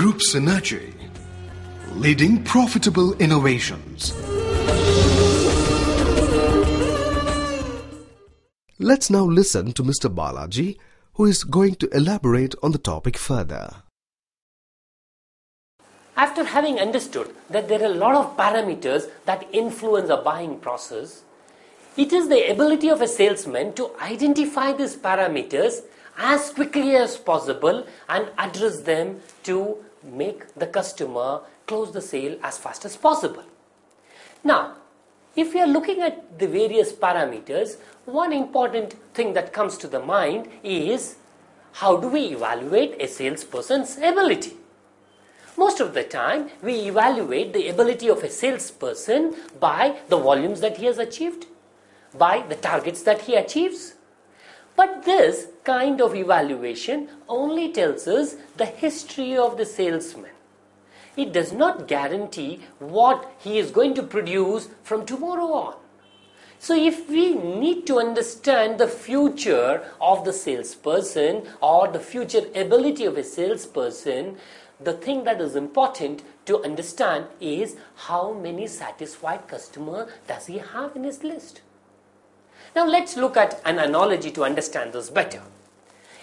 Group synergy, leading profitable innovations. Let's now listen to Mr. Balaji, who is going to elaborate on the topic further. After having understood that there are a lot of parameters that influence a buying process, it is the ability of a salesman to identify these parameters as quickly as possible and address them to make the customer close the sale as fast as possible. Now, if we are looking at the various parameters, one important thing that comes to the mind is how do we evaluate a salesperson's ability? Most of the time, we evaluate the ability of a salesperson by the volumes that he has achieved, by the targets that he achieves. But this kind of evaluation only tells us the history of the salesman. It does not guarantee what he is going to produce from tomorrow on. So if we need to understand the future of the salesperson or the future ability of a salesperson, the thing that is important to understand is how many satisfied customers does he have in his list. Now let's look at an analogy to understand this better.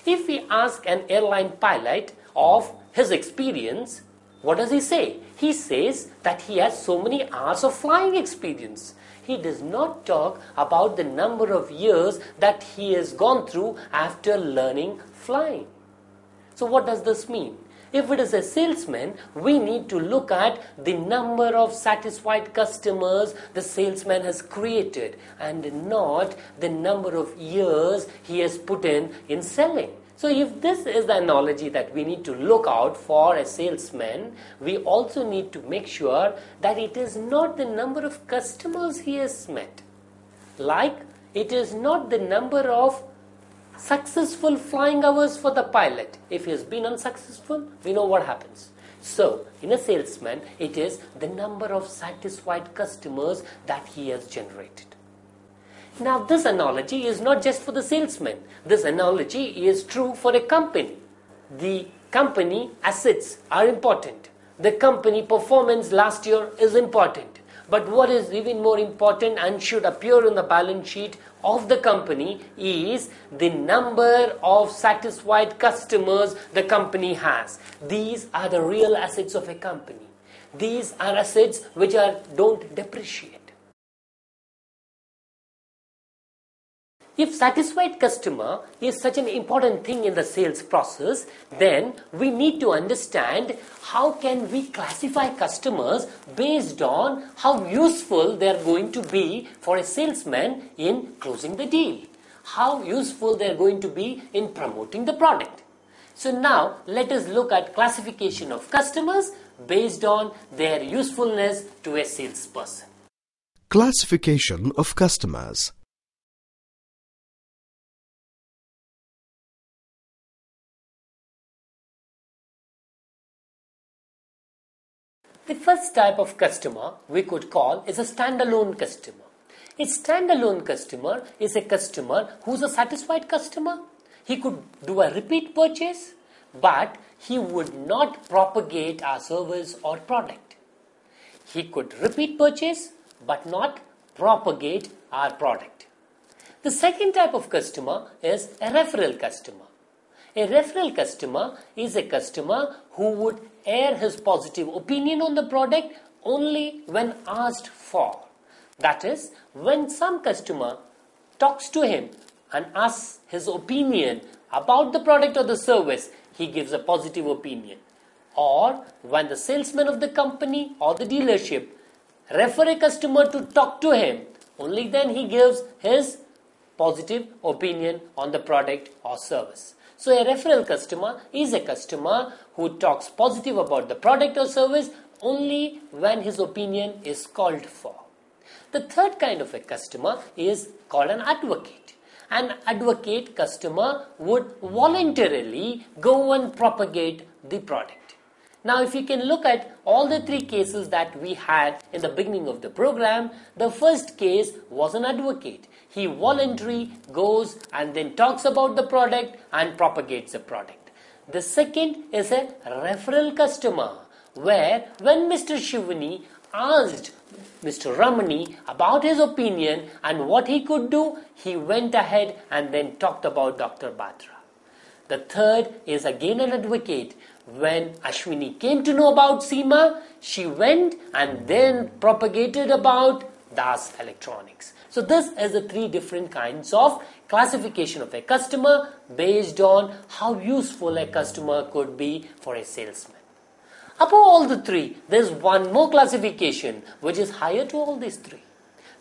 If we ask an airline pilot of his experience, what does he say? He says that he has so many hours of flying experience. He does not talk about the number of years that he has gone through after learning flying. So what does this mean? If it is a salesman, we need to look at the number of satisfied customers the salesman has created and not the number of years he has put in selling. So if this is the analogy that we need to look out for a salesman, we also need to make sure that it is not the number of customers he has met. Like it is not the number of successful flying hours for the pilot. If he has been unsuccessful, we know what happens. So, in a salesman, it is the number of satisfied customers that he has generated. Now, this analogy is not just for the salesman. This analogy is true for a company. The company assets are important. The company performance last year is important. But what is even more important and should appear in the balance sheet of the company is the number of satisfied customers the company has. These are the real assets of a company. These are assets which don't depreciate. If satisfied customer is such an important thing in the sales process, then we need to understand how can we classify customers based on how useful they are going to be for a salesman in closing the deal. How useful they are going to be in promoting the product. So now let us look at classification of customers based on their usefulness to a salesperson. Classification of customers. The first type of customer we could call is a standalone customer. A standalone customer is a customer who's a satisfied customer. He could do a repeat purchase, but he would not propagate our service or product. He could repeat purchase, but not propagate our product. The second type of customer is a referral customer. A referral customer is a customer who would air his positive opinion on the product only when asked for. That is, when some customer talks to him and asks his opinion about the product or the service, he gives a positive opinion. Or when the salesman of the company or the dealership refer a customer to talk to him, only then he gives his positive opinion on the product or service. So a referral customer is a customer who talks positive about the product or service only when his opinion is called for. The third kind of a customer is called an advocate. An advocate customer would voluntarily go and propagate the product. Now, if you can look at all the three cases that we had in the beginning of the program, the first case was an advocate. He voluntarily goes and then talks about the product and propagates the product. The second is a referral customer, where when Mr. Shivani asked Mr. Ramani about his opinion and what he could do, he went ahead and then talked about Dr. Batra. The third is again an advocate. When Ashwini came to know about Seema, she went and then propagated about Das Electronics. So this is the three different kinds of classification of a customer based on how useful a customer could be for a salesman. Above all the three, there is one more classification which is higher to all these three.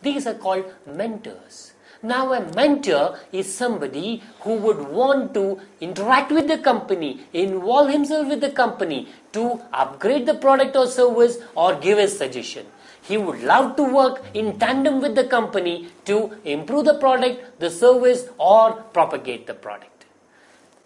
These are called mentors. Now a mentor is somebody who would want to interact with the company, involve himself with the company to upgrade the product or service or give a suggestion. He would love to work in tandem with the company to improve the product, the service or propagate the product.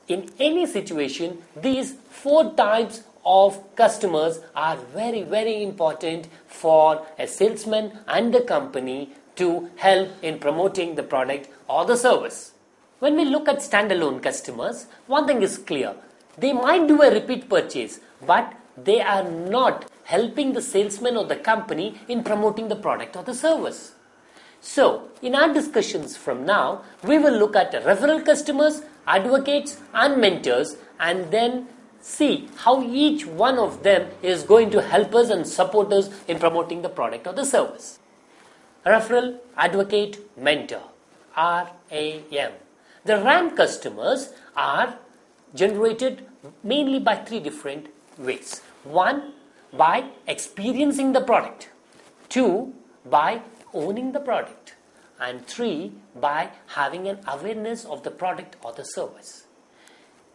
In any situation, these four types of customers are very, very important for a salesman and the company to help in promoting the product or the service. When we look at standalone customers, one thing is clear. They might do a repeat purchase, but they are not helping the salesman or the company in promoting the product or the service. So, in our discussions from now, we will look at referral customers, advocates and mentors, and then see how each one of them is going to help us and support us in promoting the product or the service. Referral, advocate, mentor, RAM. The RAM customers are generated mainly by three different ways. One, by experiencing the product. Two, by owning the product. And three, by having an awareness of the product or the service.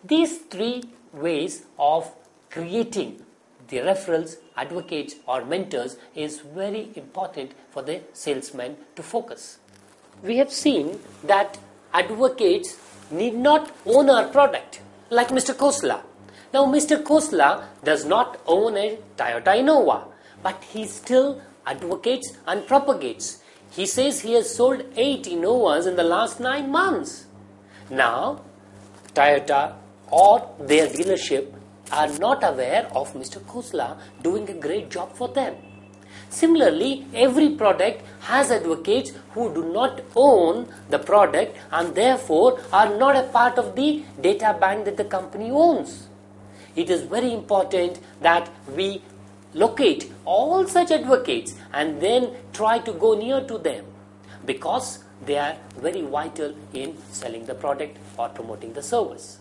These three ways of creating the referrals, advocates or mentors is very important for the salesman to focus. We have seen that advocates need not own our product, like Mr. Khosla. Now Mr. Khosla does not own a Toyota Innova, but he still advocates and propagates. He says he has sold 8 Innovas in the last 9 months. Now, Toyota or their dealership are not aware of Mr. Khosla doing a great job for them. Similarly, every product has advocates who do not own the product and therefore are not a part of the data bank that the company owns. It is very important that we locate all such advocates and then try to go near to them, because they are very vital in selling the product or promoting the service.